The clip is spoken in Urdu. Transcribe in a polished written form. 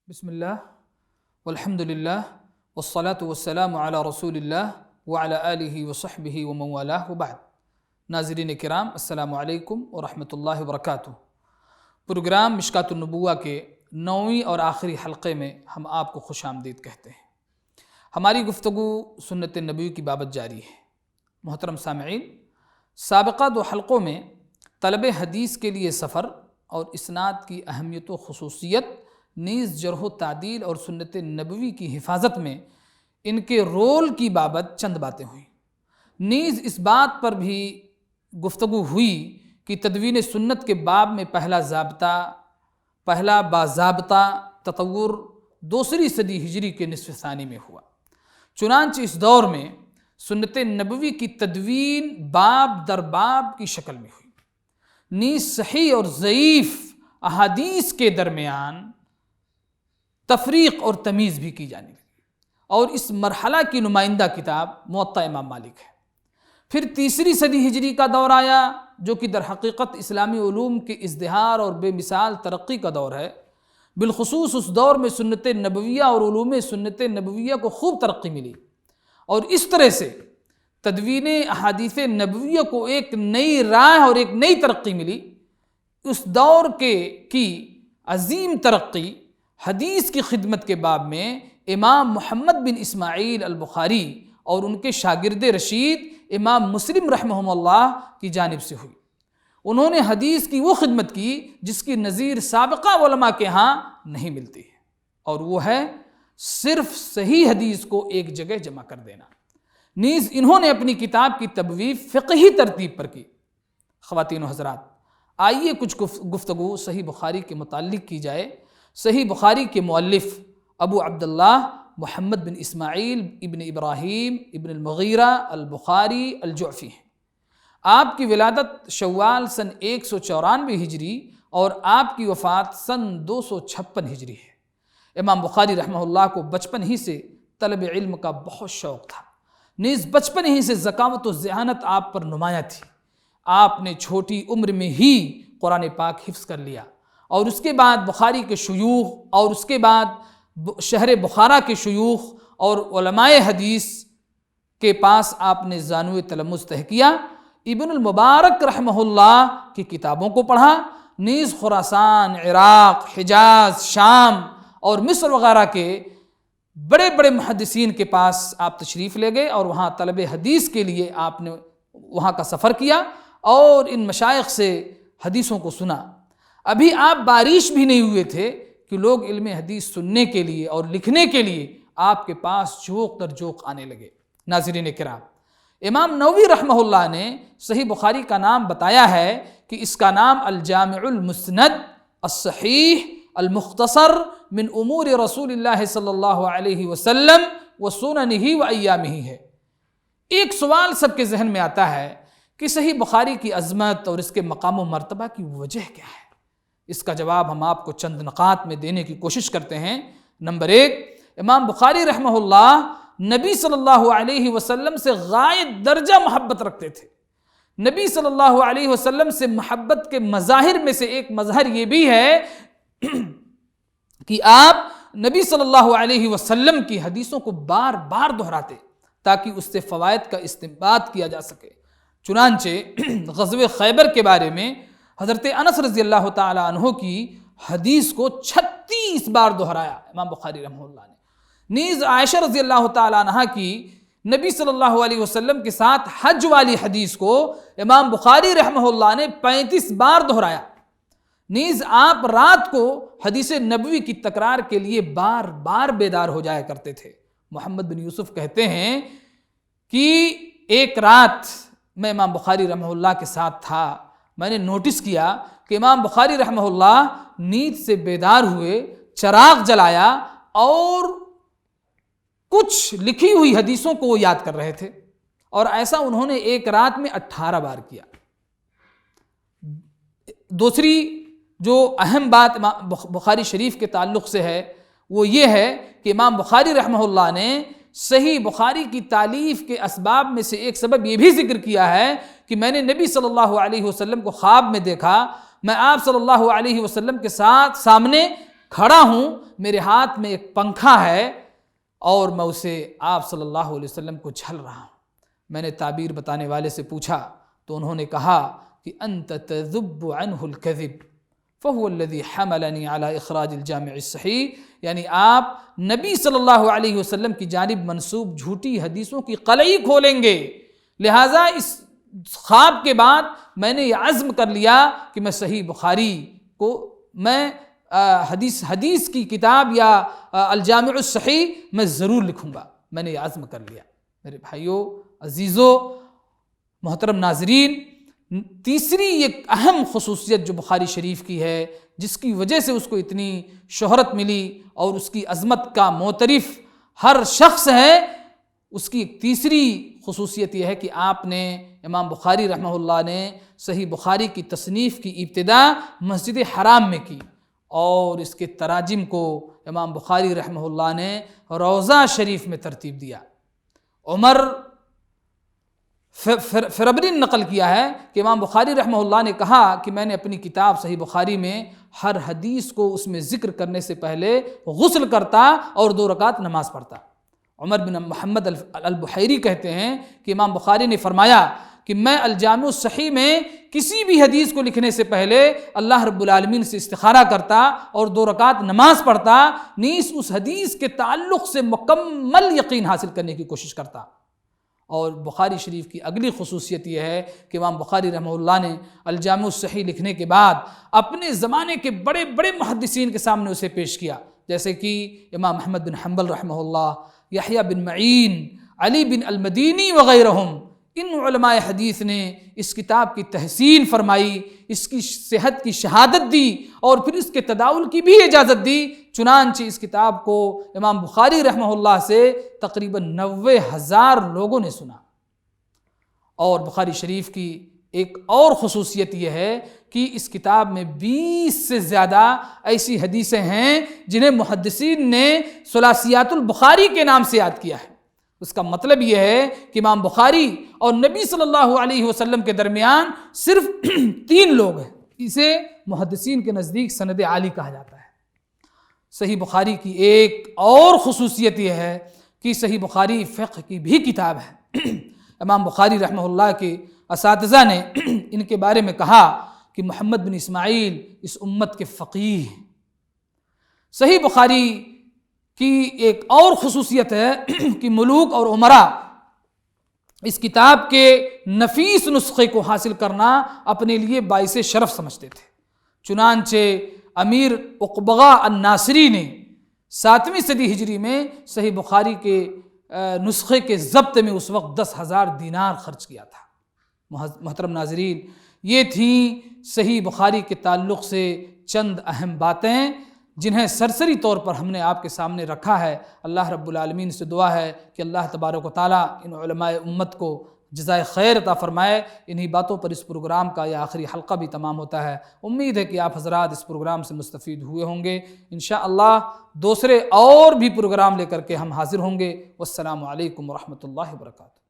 بسم اللہ والحمد للہ والصلاة والسلام علی رسول اللہ وعلی آلہ وصحبہ ومن والاه وبعد۔ ناظرین کرام، السلام علیکم ورحمۃ اللہ وبرکاتہ۔ پروگرام مشکات النبوہ کے 9ویں اور آخری حلقے میں ہم آپ کو خوش آمدید کہتے ہیں۔ ہماری گفتگو سنت نبوی کی بابت جاری ہے۔ محترم سامعین، سابقہ 2 حلقوں میں طلب حدیث کے لیے سفر اور اسناد کی اہمیت و خصوصیت، نیز جرح و تعدیل اور سنت نبوی کی حفاظت میں ان کے رول کی بابت چند باتیں ہوئیں۔ نیز اس بات پر بھی گفتگو ہوئی کہ تدوین سنت کے باب میں پہلا باضابطہ تطور 2 صدی ہجری کے نصف ثانی میں ہوا۔ چنانچہ اس دور میں سنت نبوی کی تدوین باب در باب کی شکل میں ہوئی۔ نیز صحیح اور ضعیف احادیث کے درمیان تفریق اور تمیز بھی کی جانے لگی، اور اس مرحلہ کی نمائندہ کتاب موطا امام مالک ہے۔ پھر 3 صدی ہجری کا دور آیا، جو کہ در حقیقت اسلامی علوم کے ازدہار اور بے مثال ترقی کا دور ہے۔ بالخصوص اس دور میں سنت نبویہ اور علوم سنت نبویہ کو خوب ترقی ملی، اور اس طرح سے تدوین احادیث نبویہ کو ایک نئی راہ اور ایک نئی ترقی ملی۔ اس دور کی عظیم ترقی حدیث کی خدمت کے باب میں امام محمد بن اسماعیل البخاری اور ان کے شاگرد رشید امام مسلم رحمہم اللہ کی جانب سے ہوئی۔ انہوں نے حدیث کی وہ خدمت کی جس کی نظیر سابقہ علماء کے ہاں نہیں ملتی ہے، اور وہ ہے صرف صحیح حدیث کو ایک جگہ جمع کر دینا۔ نیز انہوں نے اپنی کتاب کی تبویب فقہی ترتیب پر کی۔ خواتین و حضرات، آئیے کچھ گفتگو صحیح بخاری کے متعلق کی جائے۔ صحیح بخاری کے مؤلف ابو عبداللہ محمد بن اسماعیل ابن ابراہیم ابن المغیرہ البخاری الجعفی ہیں۔ آپ کی ولادت شوال سن 194 ہجری اور آپ کی وفات سن 256 ہجری ہے۔ امام بخاری رحمہ اللہ کو بچپن ہی سے طلب علم کا بہت شوق تھا، نیز بچپن ہی سے ذکاوت و ذہانت آپ پر نمایاں تھی۔ آپ نے چھوٹی عمر میں ہی قرآن پاک حفظ کر لیا، اور اس کے بعد بخاری کے شیوخ اور اس کے بعد شہر بخارا کے شیوخ اور علماء حدیث کے پاس آپ نے زانو تلمذ طے کیا۔ ابن المبارک رحمہ اللہ کی کتابوں کو پڑھا، نیز خراسان، عراق، حجاز، شام اور مصر وغیرہ کے بڑے بڑے محدثین کے پاس آپ تشریف لے گئے، اور وہاں طلب حدیث کے لیے آپ نے وہاں کا سفر کیا اور ان مشائخ سے حدیثوں کو سنا۔ ابھی آپ بارش بھی نہیں ہوئے تھے کہ لوگ علم حدیث سننے کے لیے اور لکھنے کے لیے آپ کے پاس جوق در جوق آنے لگے۔ ناظرین کرام، امام نووی رحمہ اللہ نے صحیح بخاری کا نام بتایا ہے کہ اس کا نام الجامع المسند الصحیح المختصر من امور رسول اللہ صلی اللہ علیہ وسلم وسننہ وایامہ ہے۔ ایک سوال سب کے ذہن میں آتا ہے کہ صحیح بخاری کی عظمت اور اس کے مقام و مرتبہ کی وجہ کیا ہے؟ اس کا جواب ہم آپ کو چند نقاط میں دینے کی کوشش کرتے ہیں۔ نمبر 1، امام بخاری رحمہ اللہ نبی صلی اللہ علیہ وسلم سے غایت درجہ محبت رکھتے تھے۔ نبی صلی اللہ علیہ وسلم سے محبت کے مظاہر میں سے ایک مظہر یہ بھی ہے کہ آپ نبی صلی اللہ علیہ وسلم کی حدیثوں کو بار بار دہراتے تاکہ اس سے فوائد کا استنباط کیا جا سکے۔ چنانچہ غزوہ خیبر کے بارے میں حضرت انس رضی اللہ تعالی عنہ کی حدیث کو 36 بار دہرایا امام بخاری رحمہ اللہ نے۔ نیز عائشہ رضی اللہ تعالی عنہ کی نبی صلی اللہ علیہ وسلم کے ساتھ حج والی حدیث کو امام بخاری رحمہ اللہ نے 35 بار دہرایا۔ نیز آپ رات کو حدیث نبوی کی تکرار کے لیے بار بار بیدار ہو جایا کرتے تھے۔ محمد بن یوسف کہتے ہیں کہ ایک رات میں امام بخاری رحمہ اللہ کے ساتھ تھا، میں نے نوٹس کیا کہ امام بخاری رحمہ اللہ نیند سے بیدار ہوئے، چراغ جلایا اور کچھ لکھی ہوئی حدیثوں کو وہ یاد کر رہے تھے، اور ایسا انہوں نے ایک رات میں 18 بار کیا۔ دوسری جو اہم بات بخاری شریف کے تعلق سے ہے وہ یہ ہے کہ امام بخاری رحمہ اللہ نے صحیح بخاری کی تالیف کے اسباب میں سے ایک سبب یہ بھی ذکر کیا ہے کہ میں نے نبی صلی اللہ علیہ وسلم کو خواب میں دیکھا، میں آپ صلی اللہ علیہ وسلم کے سامنے کھڑا ہوں، میرے ہاتھ میں ایک پنکھا ہے اور میں اسے آپ صلی اللہ علیہ وسلم کو جھل رہا ہوں۔ میں نے تعبیر بتانے والے سے پوچھا تو انہوں نے کہا کہ انت تذب عنہ الکذب فهو الذي حملني على اخراج الجامع الصحیح، یعنی آپ نبی صلی اللہ علیہ وسلم کی جانب منسوب جھوٹی حدیثوں کی قلعی کھولیں گے، لہٰذا اس خواب کے بعد میں نے یہ عزم کر لیا کہ میں صحیح بخاری کو میں حدیث کی کتاب یا الجامع الصحیح میں ضرور لکھوں گا، میں نے یہ عزم کر لیا۔ میرے بھائیوں، عزیزو، محترم ناظرین، تیسری ایک اہم خصوصیت جو بخاری شریف کی ہے، جس کی وجہ سے اس کو اتنی شہرت ملی اور اس کی عظمت کا معترف ہر شخص ہے، اس کی ایک تیسری خصوصیت یہ ہے کہ آپ نے، امام بخاری رحمہ اللہ نے صحیح بخاری کی تصنیف کی ابتدا مسجد حرام میں کی، اور اس کے تراجم کو امام بخاری رحمہ اللہ نے روضہ شریف میں ترتیب دیا۔ عمر فربری نے نقل کیا ہے کہ امام بخاری رحمہ اللہ نے کہا کہ میں نے اپنی کتاب صحیح بخاری میں ہر حدیث کو اس میں ذکر کرنے سے پہلے غسل کرتا اور 2 رکعت نماز پڑھتا۔ عمر بن محمد البحیری کہتے ہیں کہ امام بخاری نے فرمایا کہ میں الجامع الصحیح میں کسی بھی حدیث کو لکھنے سے پہلے اللہ رب العالمین سے استخارہ کرتا اور 2 رکعت نماز پڑھتا، نیز اس حدیث کے تعلق سے مکمل یقین حاصل کرنے کی کوشش کرتا۔ اور بخاری شریف کی اگلی خصوصیت یہ ہے کہ امام بخاری رحمہ اللہ نے الجامع الصحیح لکھنے کے بعد اپنے زمانے کے بڑے بڑے محدثین کے سامنے اسے پیش کیا، جیسے کہ امام احمد بن حنبل رحمہ اللہ، یحییٰ بن معین، علی بن المدینی وغیرہم۔ ان علماء حدیث نے اس کتاب کی تحسین فرمائی، اس کی صحت کی شہادت دی اور پھر اس کے تداول کی بھی اجازت دی۔ چنانچہ اس کتاب کو امام بخاری رحمہ اللہ سے تقریباً 90,000 لوگوں نے سنا۔ اور بخاری شریف کی ایک اور خصوصیت یہ ہے کہ اس کتاب میں 20 سے زیادہ ایسی حدیثیں ہیں جنہیں محدثین نے ثلاثیات البخاری کے نام سے یاد کیا ہے۔ اس کا مطلب یہ ہے کہ امام بخاری اور نبی صلی اللہ علیہ وسلم کے درمیان صرف 3 لوگ ہیں، اسے محدثین کے نزدیک سند عالی کہا جاتا ہے۔ صحیح بخاری کی ایک اور خصوصیت یہ ہے کہ صحیح بخاری فقہ کی بھی کتاب ہے۔ امام بخاری رحمہ اللہ کے اساتذہ نے ان کے بارے میں کہا کہ محمد بن اسماعیل اس امت کے فقیہ ہیں۔ صحیح بخاری کی ایک اور خصوصیت ہے کہ ملوک اور امراء اس کتاب کے نفیس نسخے کو حاصل کرنا اپنے لیے باعث شرف سمجھتے تھے۔ چنانچہ امیر عقبہ الناصری نے 7ویں صدی ہجری میں صحیح بخاری کے نسخے کے ضبط میں اس وقت 10,000 دینار خرچ کیا تھا۔ محترم ناظرین، یہ تھیں صحیح بخاری کے تعلق سے چند اہم باتیں جنہیں سرسری طور پر ہم نے آپ کے سامنے رکھا ہے۔ اللہ رب العالمین سے دعا ہے کہ اللہ تبارک و تعالیٰ ان علماء امت کو جزائے خیر عطا فرمائے۔ انہی باتوں پر اس پروگرام کا یہ آخری حلقہ بھی تمام ہوتا ہے۔ امید ہے کہ آپ حضرات اس پروگرام سے مستفید ہوئے ہوں گے۔ انشاءاللہ دوسرے اور بھی پروگرام لے کر کے ہم حاضر ہوں گے۔ والسلام علیکم ورحمۃ اللہ وبرکاتہ۔